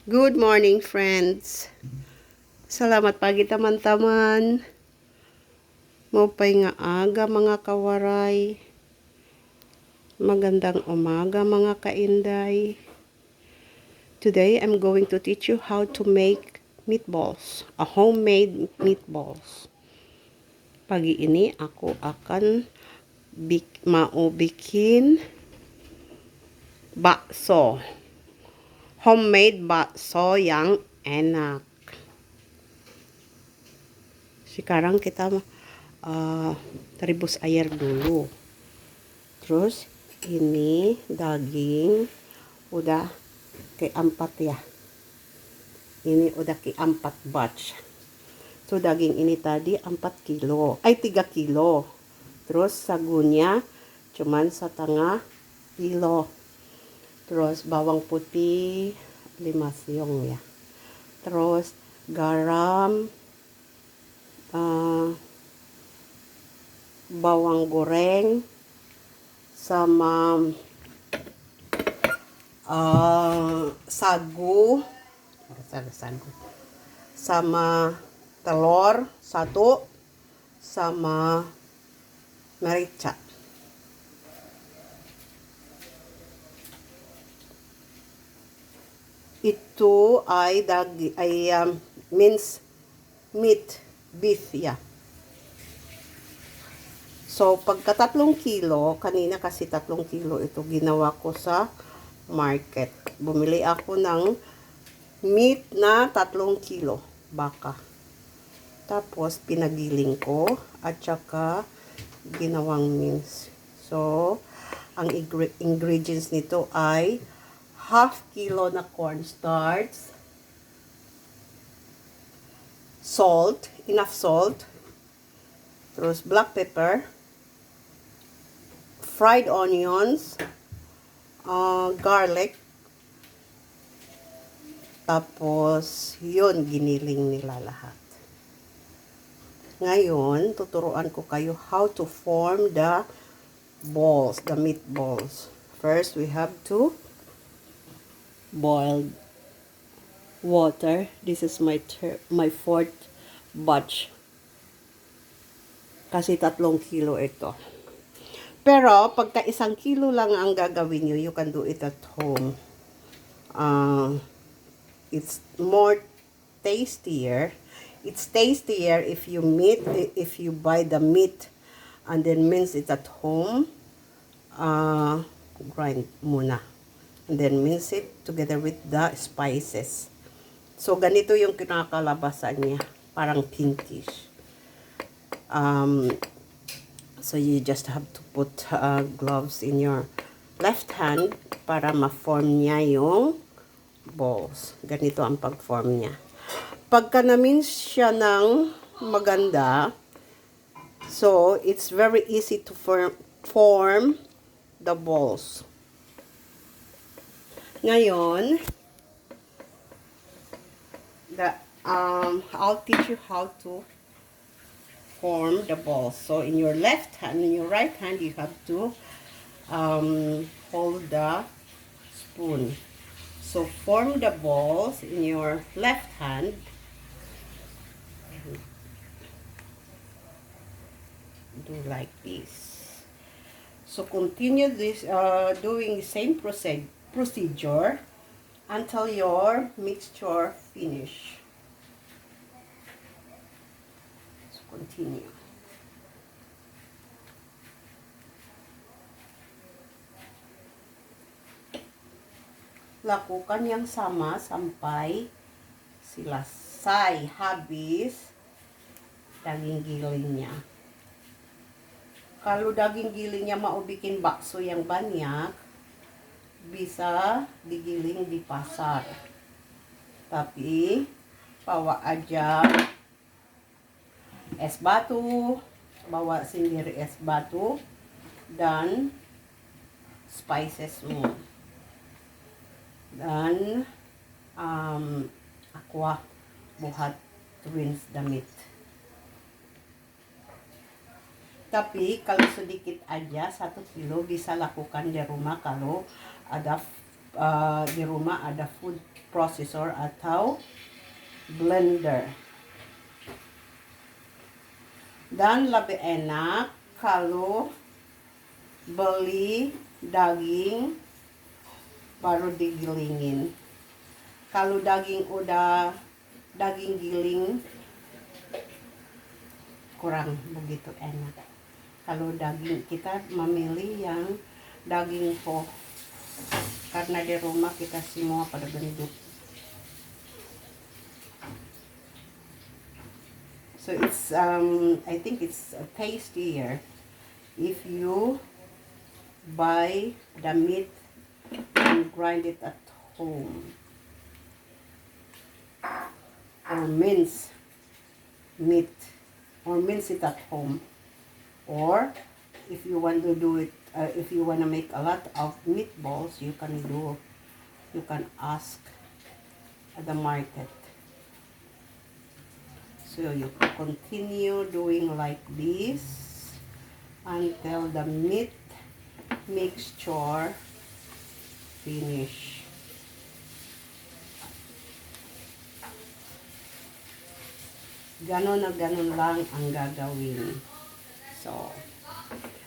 Good morning, friends. Salamat pagi taman-taman. Mopay nga aga mga kawaray. Magandang umaga mga kainday. Today, I'm going to teach you how to make meatballs. A homemade meatballs. Pagi ini ako akan maubikin bakso. Homemade bakso yang enak. Sekarang kita rebus air dulu. Terus ini daging udah ke-4 ya. Ini udah ke-4 batch. So daging ini tadi 4 kilo. 3 kilo. Terus sagunya cuman 1/2 kilo. Terus bawang putih 5 siung ya. Terus garam, bawang goreng, sama sago, sama telur 1, sama merica. Itu ay minced meat, beef ya. So, pagka 3 kilo, kanina kasi 3 kilo ito ginawa ko sa market. Bumili ako ng meat na 3 kilo, baka. Tapos, pinagiling ko at saka ginawang mince. So, ang ingredients nito ay 1/2 kilo na cornstarch, salt, enough salt, terus black pepper, fried onions, garlic, tapos yun, giniling nila lahat. Ngayon, tuturuan ko kayo how to form the balls, the meatballs. First, we have to boil water. This is my 4th batch. Kasi 3 kilo ito. Pero, pagka 1 kilo lang ang gagawin nyo, you can do it at home. It's more tastier. It's tastier if you buy the meat and then mince it at home. Grind muna. And then mince it together with the spices. So, ganito yung kinakalabasan niya. Parang pinkish. So, you just have to put gloves in your left hand para ma-form niya yung balls. Ganito ang pag-form niya. Pagka na-mince siya ng maganda, so, it's very easy to form the balls. Ngayon, I'll teach you how to form the balls. So in your left hand, in your right hand, you have to hold the spoon. So form the balls in your left hand. Do like this. So continue this, doing the same procedure until your mixture finish. Continue. Lakukan yang sama sampai selesai habis daging gilingnya. Kalau daging gilingnya mau bikin bakso yang banyak, bisa digiling di pasar. Tapi bawa aja es batu, bawa sendiri es batu dan spicesmu. Dan aqua buat rinse the meat. Tapi kalau sedikit aja 1 kilo bisa lakukan di rumah kalau ada di rumah ada food processor atau blender. Dan lebih enak kalau beli daging baru digilingin. Kalau daging udah daging giling kurang begitu enak. Kalau daging kita memilih yang daging po karena di rumah kita semua pada gendut. So it's I think it's tastier if you buy the meat and grind it at home or mince meat or mince it at home, or if you want to do it if you want to make a lot of meatballs, you can ask at the market. So you continue doing like this until the meat mixture finish. Ganon na ganon lang ang gagawin. So,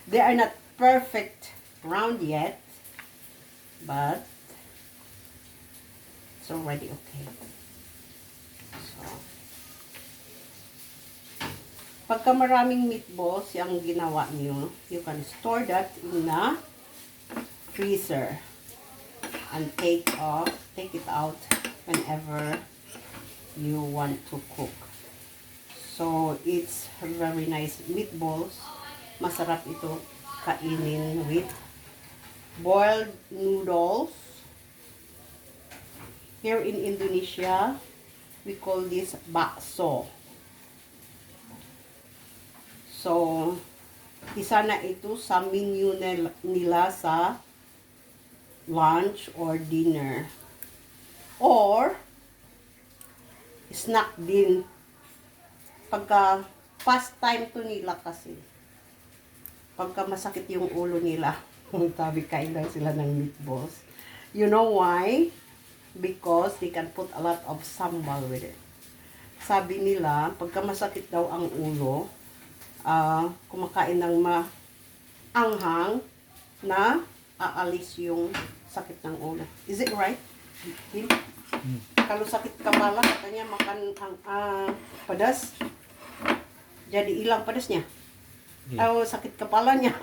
they are not perfect round yet, but it's already okay. So, pagka maraming meatballs yung ginawa nyo, you can store that in a freezer and take it out whenever you want to cook. So, it's very nice meatballs. Masarap ito kainin with boiled noodles. Here in Indonesia, we call this bakso. So, isa na ito sa menu nila sa lunch or dinner. Or, snack din. Pagka fast time to nila kasi. Pagka masakit yung ulo nila, sabi kain lang sila ng meatballs. You know why? Because they can put a lot of sambal with it. Sabi nila, pagka masakit daw ang ulo, kumakain ng maanghang na aalis yung sakit ng ulo. Is it right? Kalau sakit kepala katanya makan pedas, jadi hilang pedasnya. Kalau sakit kepalanya.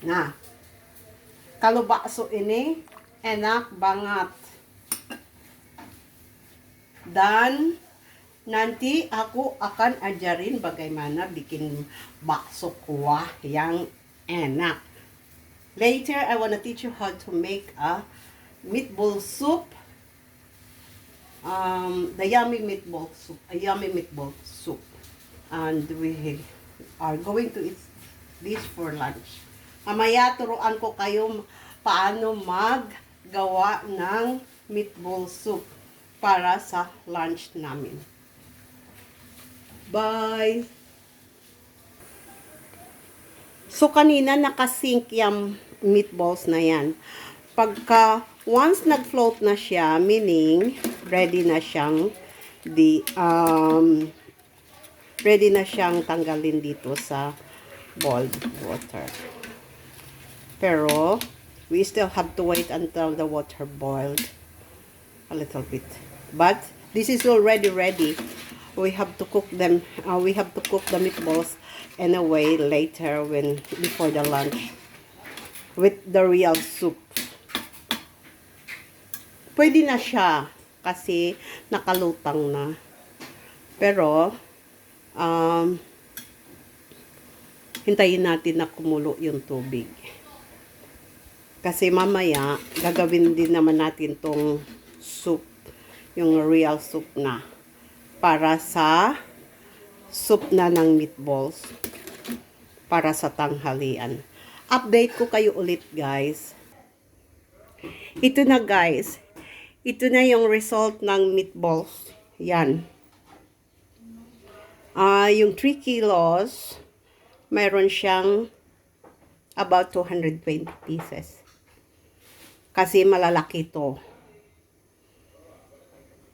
Nah, kalau bakso ini enak banget. Dan nanti aku akan ajarin bagaimana bikin bakso kuah yang enak. Later, I want to teach you how to make a meatball soup. The yummy meatball soup, a yummy meatball soup, and we are going to eat this for lunch. Mamaya turuan ko kayo paano maggawa ng meatball soup para sa lunch namin. Bye! So kanina nakasink yung meatballs na yan. Pagka once nag-float na siya, meaning ready na siyang tanggalin dito sa boiled water. Pero we still have to wait until the water boiled a little bit. But this is already ready. We have to cook them. We have to cook the meatballs anyway later before the lunch with the real soup. Pwede na siya kasi nakalutang na. Pero hintayin natin na kumulo yung tubig. Kasi mamaya gagawin din naman natin tong soup, yung real soup na, para sa soup na ng meatballs para sa tanghalian. Update ko kayo ulit, guys. Ito na, guys. Ito na yung result ng meatballs. Yan. Yung 3 kilos, mayroon siyang about 220 pieces. Kasi malalaki to.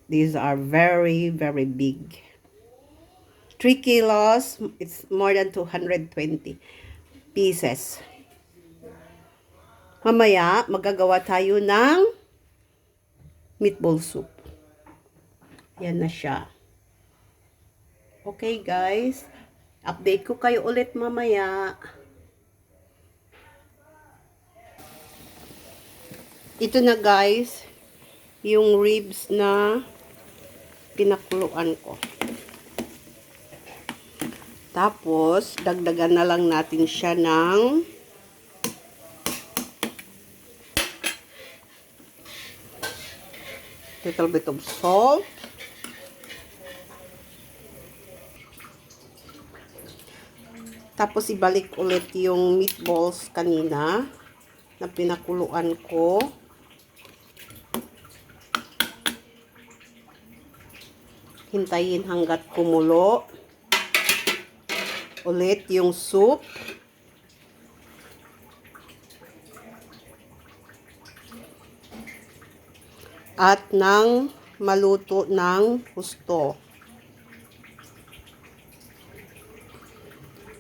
These are very, very big. 3 kilos, it's more than 220 pieces. Mamaya, magagawa tayo ng meatball soup. Yan na siya. Okay, guys. Update ko kayo ulit mamaya. Ito na, guys, yung ribs na pinakuluan ko. Tapos, dagdagan na lang natin siya ng little bit of salt. Tapos, ibalik ulit yung meatballs kanina na pinakuluan ko. Hintayin hanggat kumulo ulit yung soup. At nang maluto ng husto.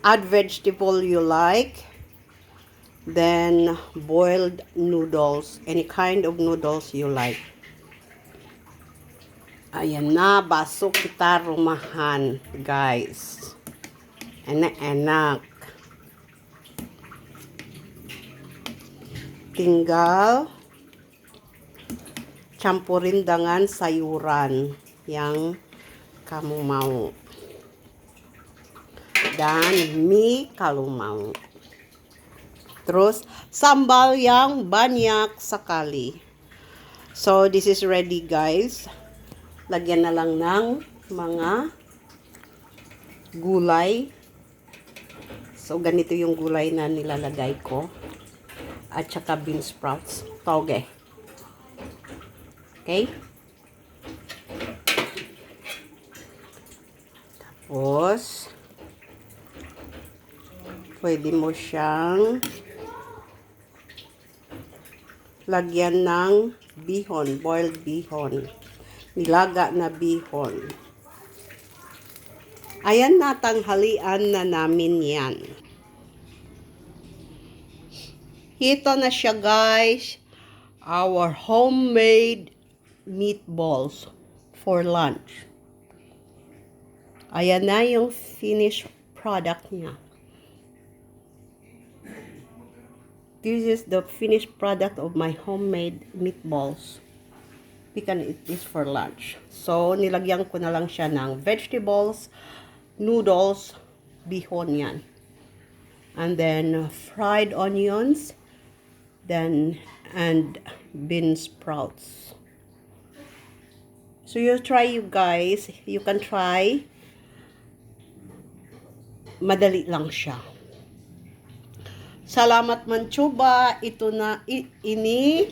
Add vegetable you like. Then boiled noodles. Any kind of noodles you like. Ayan na, baso kita rumahan, guys. Enak-enak. Tinggal campurin dengan sayuran yang kamu mau. Dan mie kalau mau. Terus sambal yang banyak sekali. So this is ready, guys. Lagyan na lang ng mga gulay. So, ganito yung gulay na nilalagay ko. At saka bean sprouts. Toge. Okay? Tapos, pwede mo siyang lagyan ng bihon, boiled bihon. Nilaga na bihon. Ayan na, tanghalian na namin yan. Ito na siya, guys. Our homemade meatballs for lunch. Ayan na yung finished product niya. This is the finished product of my homemade meatballs. We can eat this for lunch. So, nilagyan ko na lang siya ng vegetables, noodles, bihon yan. And then, fried onions, and bean sprouts. So, you try, you guys. You can try. Madali lang siya. Salamat manchuba. Ito na, ini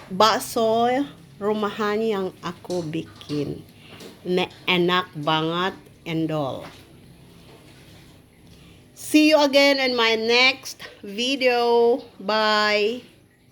bakso rumahan yang aku bikin. Na enak banget and all. See you again in my next video. Bye.